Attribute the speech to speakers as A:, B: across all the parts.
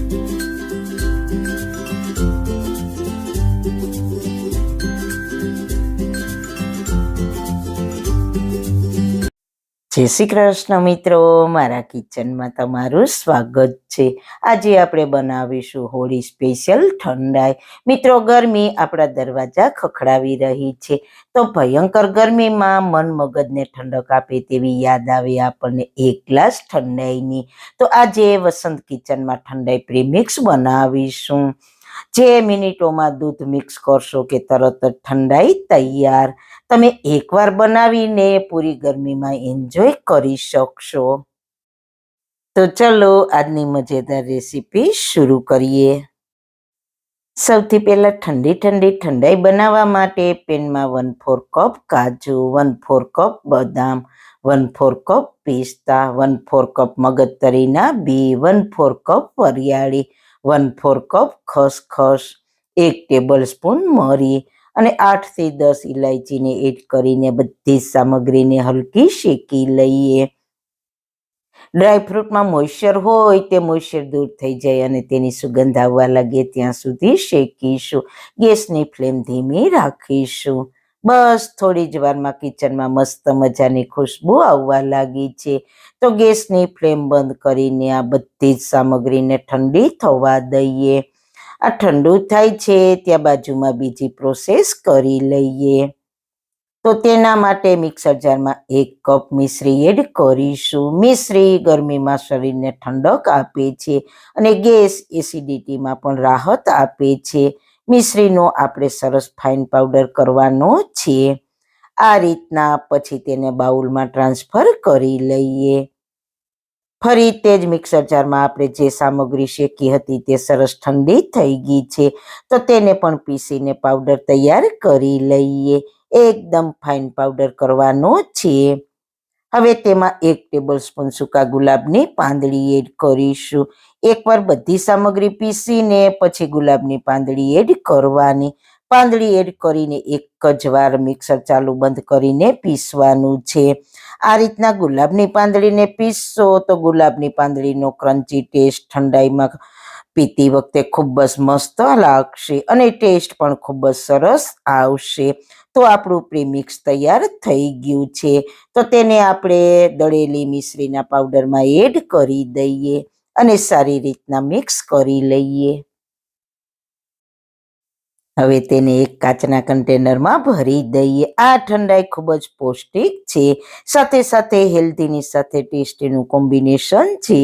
A: જય શ્રી કૃષ્ણ મિત્રો, મારા કિચનમાં તમારું સ્વાગત છે। આજે આપણે બનાવીશું હોળી સ્પેશિયલ ઠંડાઈ। મિત્રો, ગરમી આપણા દરવાજા ખખડાવી રહી છે, તો ભયંકર ગરમીમાં મન મગજને ઠંડક આપે તેવી યાદ આવે આપણને એક ગ્લાસ ઠંડાઈની। તો આજે વસંત કિચનમાં ઠંડાઈ પ્રીમિક્સ બનાવીશું। જે મિનિટોમાં દૂધ મિક્સ કરશો કે તરત જ ઠંડાઈ તૈયાર। તમે એકવાર બનાવીને પૂરી ગરમીમાં એન્જોય કરી શકશો। તો ચલો આજની મજેદાર રેસીપી શરૂ કરીએ। સૌથી પહેલા ઠંડી ઠંડાઈ બનાવવા માટે પેનમાં 1/4 કપ કાજુ, 1/4 કપ બદામ, 1/4 કપ પિસ્તા, 1/4 કપ મગજતરીના બી, 1/4 કપ વરિયાળી, 1/4 કપ ખસખસ, 1 ટેબલ સ્પૂન મરી અને 8 થી 10 ઇલાયચીને એડ કરીને બધી સામગ્રીને હલકી શેકી લઈએ। ડ્રાયફ્રૂટમાં મોઇશ્ચર હોય તે મોઇશ્ચર દૂર થઈ જાય અને તેની સુગંધ આવવા લાગે ત્યાં સુધી શેકીશું। ગેસની ફ્લેમ ધીમી રાખીશું। બસ થોડી જ વારમાં કિચનમાં મસ્ત મજાની ખુશ્બુ આવવા લાગી છે, તો ગેસની ફ્લેમ બંધ કરીને આ બધી જ સામગ્રીને ઠંડી થવા દઈએ। આ ઠંડુ થાય છે ત્યાં બાજુમાં બીજી પ્રોસેસ કરી લઈએ। તો તેના માટે મિક્સર જારમાં 1 કપ મિશ્રી એડ કરીશું। મિશ્રી ગરમીમાં શરીરને ઠંડક આપે છે અને ગેસ એસિડિટીમાં પણ રાહત આપે છે। મિશ્રીનો આપણે સરસ ફાઇન પાવડર કરવાનો છે। આ રીતના પછી તેને બાઉલમાં ટ્રાન્સફર કરી લઈએ। ફરી તે જ મિક્સર જારમાં આપણે જે સામગ્રી શેકી હતી તે સરસ ઠંડી થઈ ગઈ છે, તો તેને પણ પીસીને પાવડર તૈયાર કરી લઈએ। એકદમ ફાઇન પાવડર કરવાનો છે। હવે તેમાં 1 ટેબલ સ્પૂન સૂકા ગુલાબની પાંદડી એડ કરીશું। એકવાર બધી સામગ્રી પીસીને પછી ગુલાબની પાંદડી એડ કરવાની। પાંદડી એડ કરીને એક જ વાર મિક્સર ચાલુ બંધ કરીને પીસવાનું છે। આ રીતના ગુલાબની પાંદડીને પીસશો તો ગુલાબની પાંદડીનો ક્રન્ચી ટેસ્ટ ઠંડાઈમાં પીતી વખતે ખૂબ જ મસ્ત લાગશે અને ટેસ્ટ પણ ખૂબ જ સરસ આવશે। તો આપણું પ્રીમિક્સ તૈયાર થઈ ગયું છે, તો તેને આપણે દળેલી મિશ્રીના પાવડરમાં એડ કરી દઈએ અને સારી રીતના મિક્સ કરી લઈએ। હવે તેને એક કાચના કન્ટેનરમાં ભરી દઈએ। આ ઠંડાઈ ખૂબ જ પૌષ્ટિક છે, સાથે સાથે હેલ્ધીની સાથે ટેસ્ટીનું કોમ્બિનેશન છે।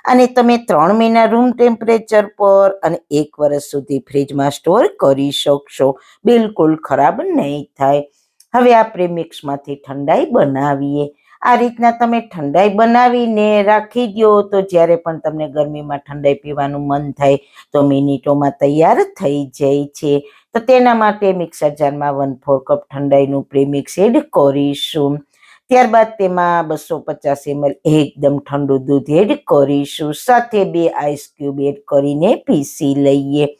A: અને તમે 3 મહિના રૂમ ટેમ્પરેચર પર અને 1 વર્ષ સુધી ફ્રીજમાં સ્ટોર કરી શકશો, બિલકુલ ખરાબ નહીં થાય। હવે આ પ્રીમિક્સમાંથી ઠંડાઈ બનાવીએ। આ રીતના તમે ઠંડાઈ બનાવીને રાખી દો તો જ્યારે પણ તમને ગરમીમાં ઠંડાઈ પીવાનું મન થાય તો મિનિટોમાં તૈયાર થઈ જાય છે। તો તેના માટે મિક્સર જારમાં 1/4 કપ ઠંડાઈનું પ્રીમિક્સ એડ કરીશું। ત્યારબાદ તેમાં 250 ml એકદમ ઠંડુ દૂધ એડ કરીશું, સાથે 2 આઈસ ક્યુબ એડ કરીને પીસી લઈએ।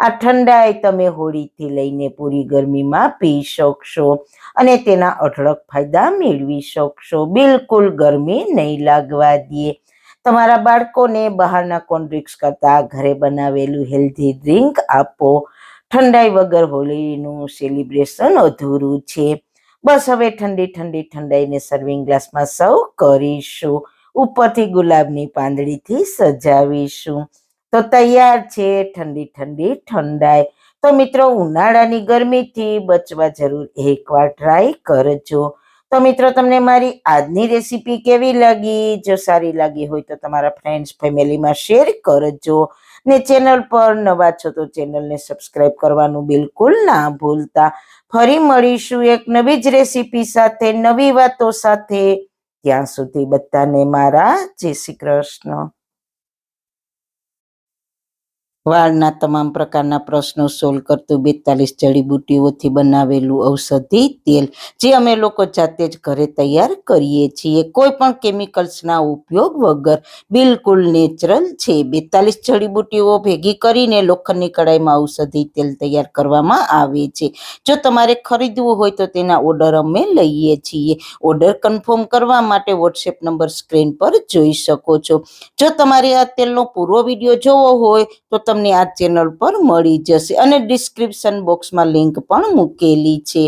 A: આ ઠંડાઈ તમે હોળીથી લઈને પૂરી ગરમીમાં પી શકશો અને તેના અઢળક ફાયદા મેળવી શકશો, બિલકુલ ગરમી નહીં લાગવા દે। તમારા બાળકોને બહારના કોલ્ડ ડ્રિંક્સ કરતાં ઘરે બનાવેલું હેલ્ધી ડ્રિંક આપો। ઠંડાઈ વગર હોળીનું સેલિબ્રેશન અધૂરું છે। બસ હવે ઠંડી ઠંડાઈને સર્વિંગ ગ્લાસમાં સર્વ કરીશું, ઉપરથી ગુલાબની પાંદડીથી સજાવીશું। તો તૈયાર છે ઠંડી ઠંડાઈ। તો મિત્રો, ઉનાળાની ગરમીથી બચવા જરૂર એકવાર ટ્રાય કરજો। તો મિત્રો, તમને મારી આજની રેસીપી કેવી લાગી? જો સારી લાગી હોય તો તમારા ફ્રેન્ડ્સ ફેમિલીમાં શેર કરજો ને ચેનલ પર નવા છો તો ચેનલને સબસ્ક્રાઇબ કરવાનું બિલકુલ ના ભૂલતા। ફરી મળીશું એક નવી જ રેસીપી સાથે, નવી વાતો સાથે। ત્યાં સુધી બધાને મારા જય શ્રી કૃષ્ણ। વાળના તમામ પ્રકારના પ્રશ્નો સોલ્વ કરતું 42 જડીબુટ્ટીઓથી બનાવેલું ઔષધિ તેલ જે અમે લોકો જાતે જ ઘરે તૈયાર કરીએ છીએ, કોઈ પણ કેમિકલ્સના ઉપયોગ વગર, બિલકુલ નેચરલ છે. 42 જડીબુટ્ટીઓ ભેગી કરીને લોખંડની કડાઈમાં ઔષધિ તેલ તૈયાર કરવામાં આવે છે. જો તમારે ખરીદવું હોય તો તેના ઓર્ડર અમે લઈએ છીએ. ઓર્ડર કન્ફર્મ કરવા માટે વોટ્સએપ નંબર સ્ક્રીન પર જોઈ શકો છો. જો તમારે આ તેલનો પૂરો વિડીયો જોવો હોય તો તમને આ ચેનલ પર મળી જશે અને ડિસ્ક્રિપ્શન બોક્સમાં લિંક પણ મૂકેલી છે.